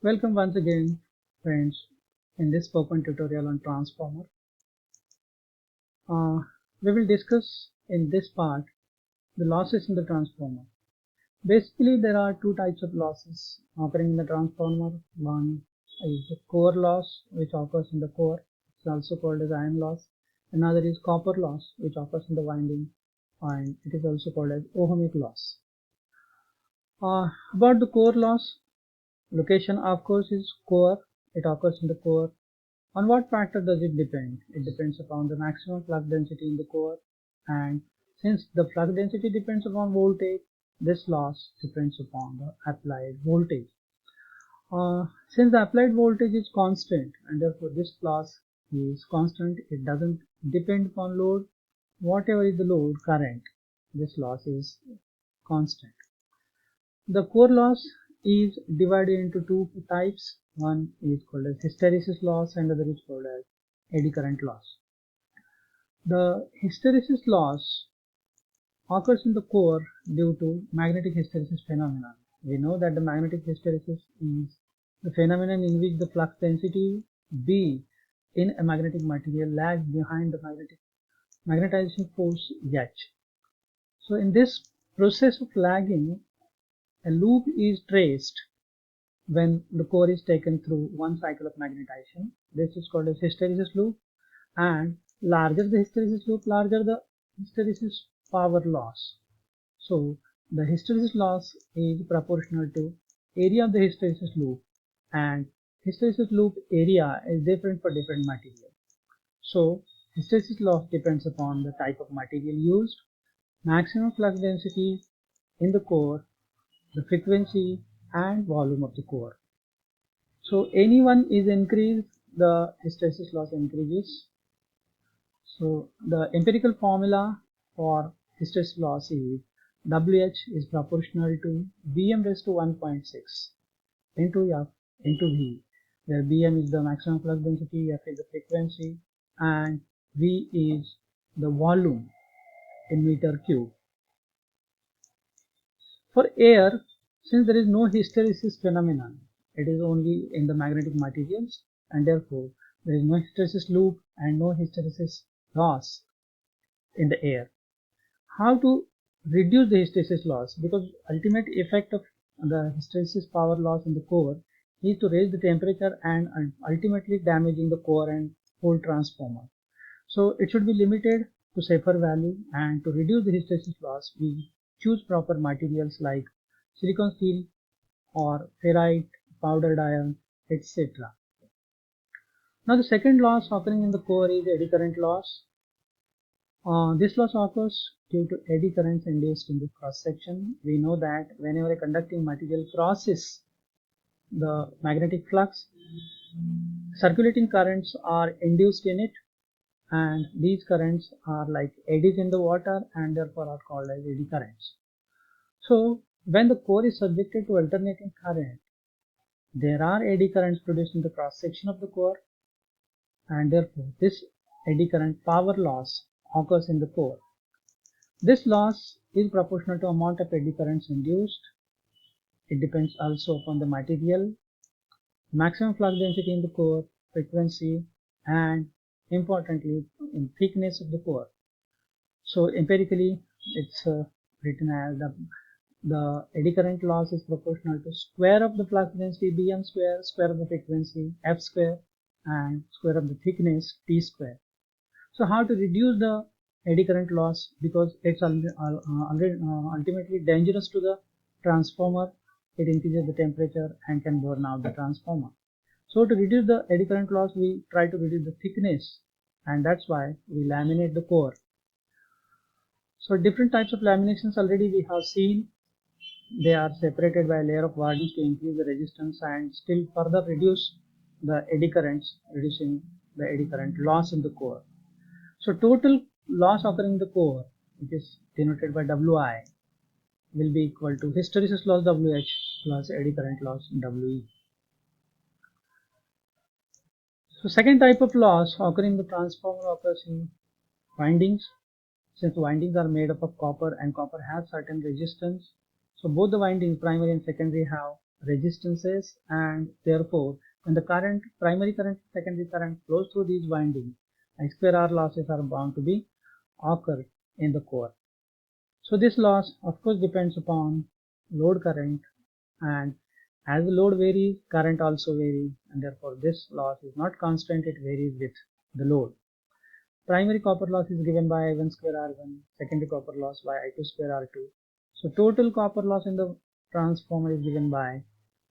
Welcome once again, friends, in this spoken tutorial on transformer. Uh, we will discuss in this part the losses in the transformer. Basically, there are two types of losses occurring in the transformer. One is the core loss, which occurs in the core. It's also called as iron loss. Another is copper loss, which occurs in the winding, and it is also called as ohmic loss. About the core loss, location of course is core. It occurs in the core. On what factor does it depend? It depends upon the maximum flux density in the core, and since the flux density depends upon voltage, this loss depends upon the applied voltage. Since the applied voltage is constant and therefore this loss is constant, it doesn't depend upon load. Whatever is the load current, this loss is constant. The core loss is divided into two types. One is called as hysteresis loss and other is called as eddy current loss. The hysteresis loss occurs in the core due to magnetic hysteresis phenomenon. We know that the magnetic hysteresis is the phenomenon in which the flux density B in a magnetic material lags behind the magnetization force H. So in this process of lagging, a loop is traced when the core is taken through one cycle of magnetization. This is called as hysteresis loop, and larger the hysteresis loop, larger the hysteresis power loss. So the hysteresis loss is proportional to area of the hysteresis loop, and hysteresis loop area is different for different material. So hysteresis loss depends upon the type of material used, maximum flux density in the core, the frequency and volume of the core. So any one is increased, the hysteresis loss increases. So the empirical formula for hysteresis loss is WH is proportional to Bm raised to 1.6 into F into V, where Bm is the maximum flux density, F is the frequency, and V is the volume in meter cube. For air, since there is no hysteresis phenomenon, it is only in the magnetic materials, and therefore there is no hysteresis loop and no hysteresis loss in the air. How to reduce the hysteresis loss? Because ultimate effect of the hysteresis power loss in the core is to raise the temperature and ultimately damaging the core and whole transformer. So it should be limited to safer value, and to reduce the hysteresis loss we choose proper materials like silicon steel or ferrite, powdered iron, etc. Now the second loss occurring in the core is eddy current loss. This loss occurs due to eddy currents induced in the cross section. We know that whenever a conducting material crosses the magnetic flux, circulating currents are induced in it, and these currents are like eddies in the water and therefore are called as eddy currents. So when the core is subjected to alternating current, there are eddy currents produced in the cross section of the core, and therefore this eddy current power loss occurs in the core. This loss is proportional to amount of eddy currents induced. It depends also upon the material, maximum flux density in the core, frequency, and importantly in thickness of the core. So empirically it's written as the eddy current loss is proportional to square of the flux density Bm square, square of the frequency F square, and square of the thickness T square. So how to reduce the eddy current loss, because it's ultimately dangerous to the transformer. It increases the temperature and can burn out the transformer. So to reduce the eddy current loss, we try to reduce the thickness, and that's why we laminate the core. So different types of laminations already we have seen. They are separated by a layer of varnish to increase the resistance and still further reduce the eddy currents, reducing the eddy current loss in the core. So total loss occurring in the core, which is denoted by Wi, will be equal to hysteresis loss WH plus eddy current loss WE. So second type of loss occurring in the transformer occurs in windings. Since windings are made up of copper and copper has certain resistance, so both the windings, primary and secondary, have resistances, and therefore when the primary current, secondary current flows through these windings, I square R losses are bound to be occur in the core. So this loss of course depends upon load current, and as the load varies, current also varies, and therefore this loss is not constant, it varies with the load. Primary copper loss is given by I1 square R1, secondary copper loss by I2 square R2. So total copper loss in the transformer is given by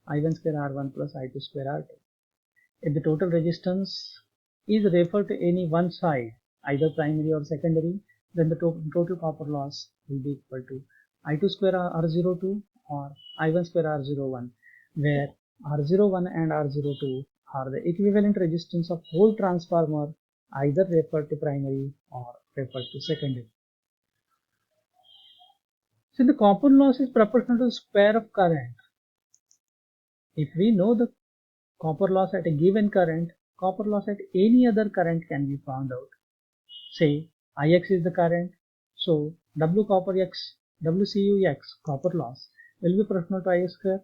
I1 square R1 plus I2 square R2. If the total resistance is referred to any one side, either primary or secondary, then the total copper loss will be equal to I2 square R02 or I1 square R01, where R01 and R02 are the equivalent resistance of whole transformer, either referred to primary or referred to secondary. So the copper loss is proportional to the square of current. If we know the copper loss at a given current, copper loss at any other current can be found out. Say Ix is the current, so W copper X, WCUX copper loss will be proportional to I square,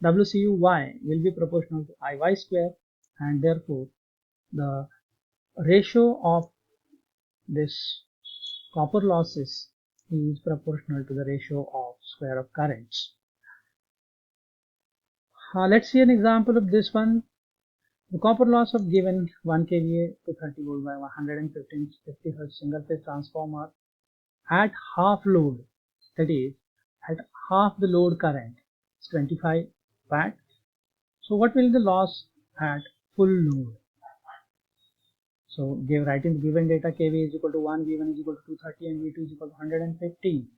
WCUY will be proportional to IY square, and therefore the ratio of this copper losses is proportional to the ratio of square of currents. Let's see an example of this one. The copper loss of given 1 kVA to 30 volt by 115 50 Hz single phase transformer at half load, that is at half the load current, is 25 watt. So what will be the loss at full load? So write in the given data, kVA is equal to 1, V1 is equal to 230 and V2 is equal to 115.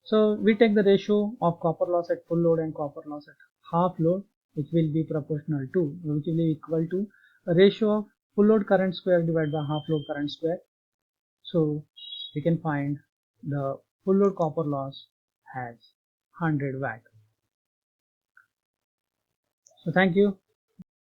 So we take the ratio of copper loss at full load and copper loss at half load, which will be proportional to, which will be equal to a ratio of full load current square divided by half load current square. So we can find the full load copper loss as 100 watt. So thank you.